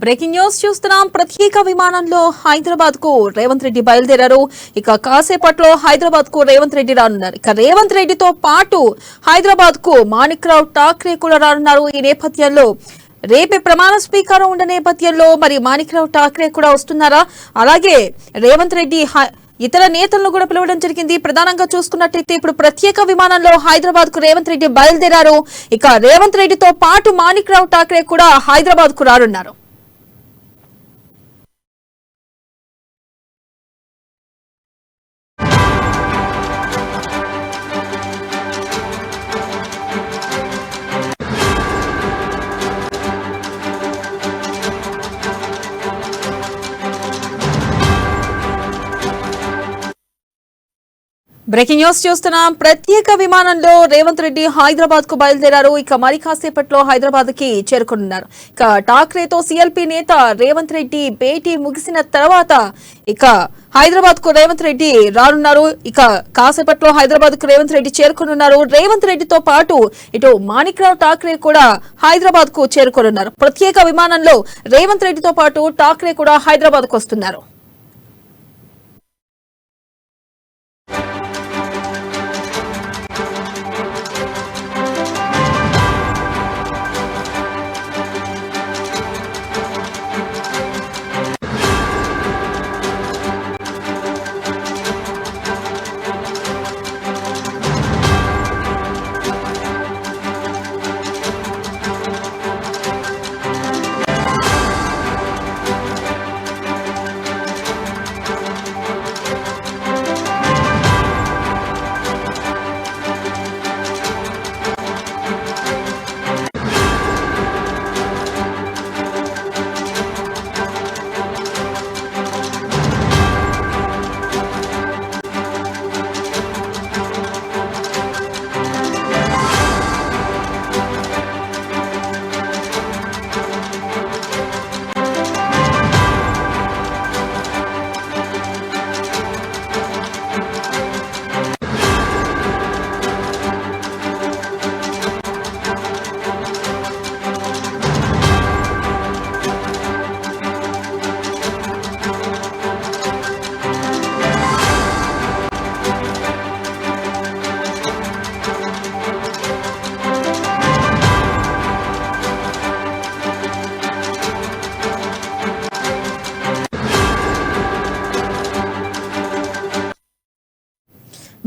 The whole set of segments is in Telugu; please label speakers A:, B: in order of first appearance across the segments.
A: బ్రేకింగ్ న్యూస్ చూస్తున్నాం. ప్రత్యేక విమానంలో హైదరాబాద్ కు రేవంత్ రెడ్డి బయలుదేరారు. ఇక కాసేపట్లో హైదరాబాద్ కు రేవంత్ రెడ్డి రానున్నారు. ఇక రేవంత్ రెడ్డితో పాటు హైదరాబాద్ కు మాణిక్రావు ఠాక్రే కూడా రానున్నారు. ఈ నేపథ్యంలో రేపే ప్రమాణ స్వీకారం ఉన్న నేపథ్యంలో మరి మాణిక్రావు ఠాక్రే కూడా వస్తున్నారా? అలాగే రేవంత్ రెడ్డి ఇతర నేతలను కూడా పిలవడం జరిగింది. ప్రధానంగా చూసుకున్నట్టయితే ఇప్పుడు ప్రత్యేక విమానంలో హైదరాబాద్ కు రేవంత్ రెడ్డి బయలుదేరారు. ఇక రేవంత్ రెడ్డితో పాటు మాణిక్రావు ఠాక్రే కూడా హైదరాబాద్ కు రానున్నారు. బ్రేకింగ్ న్యూస్ చూస్తున్నాం. ప్రత్యేక విమానంలో రేవంత్ రెడ్డి హైదరాబాద్ కు బయలుదేరారు. ఇక మరి కాసేపట్లో హైదరాబాద్ కి చేరుకున్నారు. ఇక ఠాక్రేతో సీఎల్పీ నేత రేవంత్ రెడ్డి భేటీ ముగిసిన తర్వాత ఇక హైదరాబాద్ కు రేవంత్ రెడ్డి రానున్నారు. ఇక కాసేపట్లో హైదరాబాద్ కు రేవంత్ రెడ్డి చేరుకున్నారు. రేవంత్ రెడ్డితో పాటు ఇటు మాణిక్రావు ఠాక్రే కూడా హైదరాబాద్ కు చేరుకున్నారు. ప్రత్యేక విమానంలో రేవంత్ రెడ్డితో పాటు ఠాక్రే కూడా హైదరాబాద్ కు వస్తున్నారు.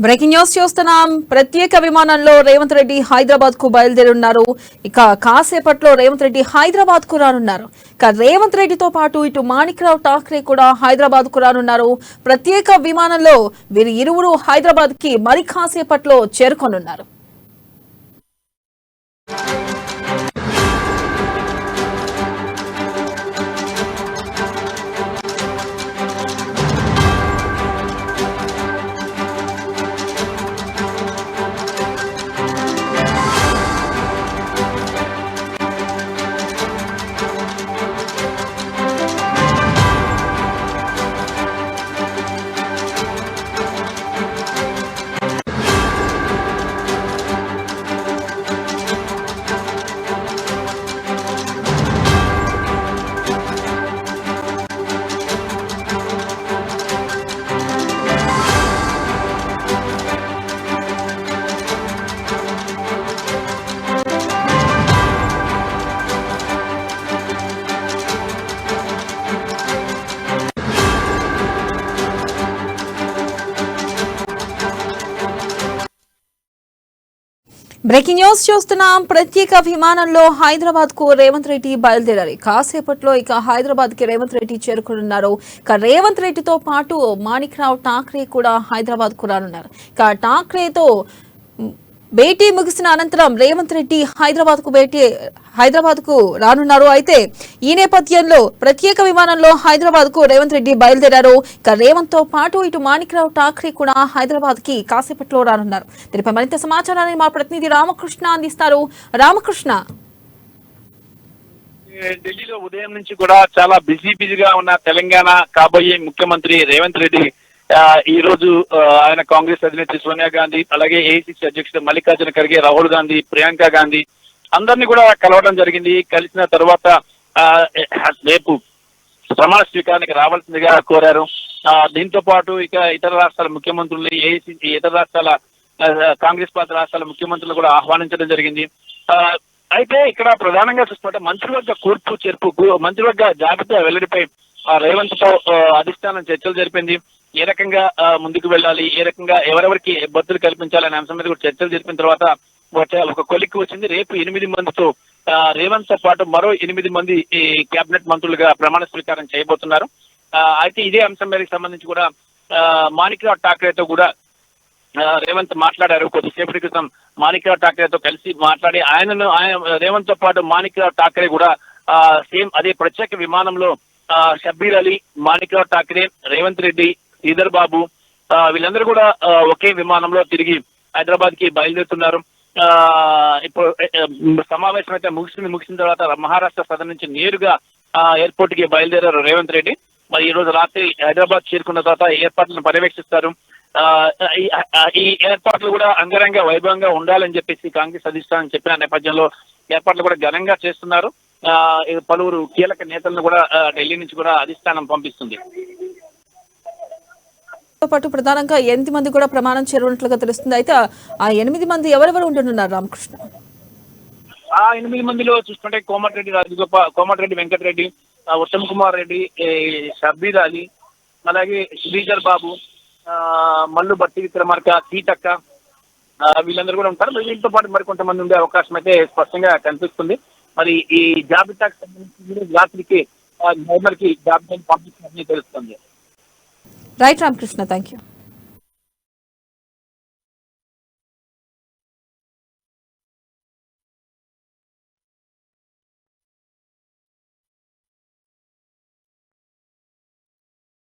A: బ్రేకింగ్ న్యూస్ చూస్తున్నాం. ప్రత్యేక విమానంలో రేవంత్ రెడ్డి హైదరాబాద్ కు బయలుదేరున్నారు. ఇక కాసేపట్లో రేవంత్ రెడ్డి హైదరాబాద్ కు రానున్నారు. ఇక రేవంత్ రెడ్డితో పాటు ఇటు మాణిక్రావు ఠాక్రే కూడా హైదరాబాద్ కు రానున్నారు. ప్రత్యేక విమానంలో వీరు ఇరువురు హైదరాబాద్ కి మరి కాసేపట్లో చేరుకోనున్నారు. బ్రేకింగ్ న్యూస్ చూస్తున్నాం. ప్రత్యేక విమానంలో హైదరాబాద్ కు రేవంత్ రెడ్డి బయలుదేరారు. కాసేపట్లో ఇక హైదరాబాద్ కి రేవంత్ రెడ్డి చేరుకున్నారు. ఇక రేవంత్ రెడ్డితో పాటు మాణిక్రావు ఠాక్రే కూడా హైదరాబాద్ కు రానున్నారు. ఇక ఠాక్రేతో భేటీ ముగిసిన అనంతరం రేవంత్ రెడ్డి హైదరాబాద్ కు రానున్నారు. అయితే ఈ నేపథ్యంలో ప్రత్యేక విమానంలో హైదరాబాద్ కు రేవంత్ రెడ్డి బయలుదేరారు. ఇక రేవంత్ తో పాటు ఇటు మాణిక్రావు ఠాక్రే కూడా హైదరాబాద్ కి కాసేపట్లో రానున్నారు. దీనిపై మరింత సమాచారాన్ని మా ప్రతినిధి రామకృష్ణ అందిస్తారు. రామకృష్ణ,
B: ఢిల్లీలో ఉదయం నుంచి కూడా చాలా బిజీగా ఉన్న తెలంగాణ కాబోయే ముఖ్యమంత్రి రేవంత్ రెడ్డి ఈ రోజు ఆయన కాంగ్రెస్ అధినేత్రి సోనియా గాంధీ, అలాగే ఏఐసిసి అధ్యక్షుడు మల్లికార్జున ఖర్గే, రాహుల్ గాంధీ, ప్రియాంక గాంధీ అందరినీ కూడా కలవడం జరిగింది. కలిసిన తర్వాత రేపు ప్రమాణ స్వీకారానికి రావాల్సిందిగా కోరారు. దీంతో పాటు ఇక ఇతర రాష్ట్రాల ముఖ్యమంత్రులు, ఏఐసిసి ఇతర రాష్ట్రాల కాంగ్రెస్ పార్టీ రాష్ట్రాల ముఖ్యమంత్రులు కూడా ఆహ్వానించడం జరిగింది. అయితే ఇక్కడ ప్రధానంగా చూసుకుంటే మంత్రివర్గ కూర్పు చేర్పు, మంత్రివర్గ జాబితా వెల్లడిపై రేవంత్ తో అధిష్టానం చర్చలు జరిపింది. ఏ రకంగా ముందుకు వెళ్ళాలి, ఏ రకంగా ఎవరెవరికి బద్దులు కల్పించాలనే అంశం మీద కూడా చర్చలు జరిపిన తర్వాత ఒక కొలిక్కి వచ్చింది. రేపు 8 మందితో రేవంత్ తో పాటు మరో 8 మంది ఈ కేబినెట్ మంత్రులుగా ప్రమాణ స్వీకారం చేయబోతున్నారు. అయితే ఇదే అంశం మీదకి సంబంధించి కూడా మాణిక్రావు ఠాక్రేతో కూడా రేవంత్ మాట్లాడారు. కొద్దిసేపటి క్రితం మాణిక్రావు ఠాక్రేతో కలిసి మాట్లాడి రేవంత్ తో పాటు మాణిక్రావు ఠాక్రే కూడా సేమ్ అదే ప్రత్యేక విమానంలో షబ్బీర్ అలీ, మాణిక్రావు ఠాక్రే, రేవంత్ రెడ్డి, శ్రీధర్ బాబు వీళ్ళందరూ కూడా ఒకే విమానంలో తిరిగి హైదరాబాద్ కి బయలుదేరుతున్నారు. ఇప్పుడు సమావేశం అయితే ముగిసిన తర్వాత మహారాష్ట్ర సదన్ నుంచి నేరుగా ఎయిర్పోర్ట్ కి బయలుదేరారు రేవంత్ రెడ్డి. మరి ఈ రోజు రాత్రి హైదరాబాద్ చేరుకున్న తర్వాత ఏర్పాట్లను పర్యవేక్షిస్తారు. ఈ ఏర్పాట్లు కూడా అంగరంగ వైభవంగా ఉండాలని చెప్పేసి కాంగ్రెస్ అధిష్టానం చెప్పిన నేపథ్యంలో ఏర్పాట్లు కూడా ఘనంగా చేస్తున్నారు. పలువురు కీలక నేతలను కూడా ఢిల్లీ నుంచి కూడా అధిష్టానం పంపిస్తుంది.
A: పాటు ప్రధానంగా 8 మంది కూడా ప్రమాణం చేరున్నట్లుగా తెలుస్తుంది. అయితే ఆ 8 మంది ఎవరెవరు ఉంటున్నారు రామకృష్ణ?
B: ఆ 8 మందిలో చూసుకుంటే కోమటిరెడ్డి వెంకటరెడ్డి, ఉత్తమ్ కుమార్ రెడ్డి, షబ్బీర్ అలీ, అలాగే శ్రీధర్ బాబు, మల్లు బట్టి విక్రమార్క, సీతక్క వీళ్ళందరూ కూడా ఉంటారు. వీళ్ళతో పాటు మరి కొంతమంది ఉండే అవకాశం అయితే స్పష్టంగా కనిపిస్తుంది. మరి ఈ జాబితాకు సంబంధించి రాత్రికి గవర్నర్ కి జాబితాను పంపిస్తుందని తెలుస్తుంది.
A: Right Ramakrishna, thank you.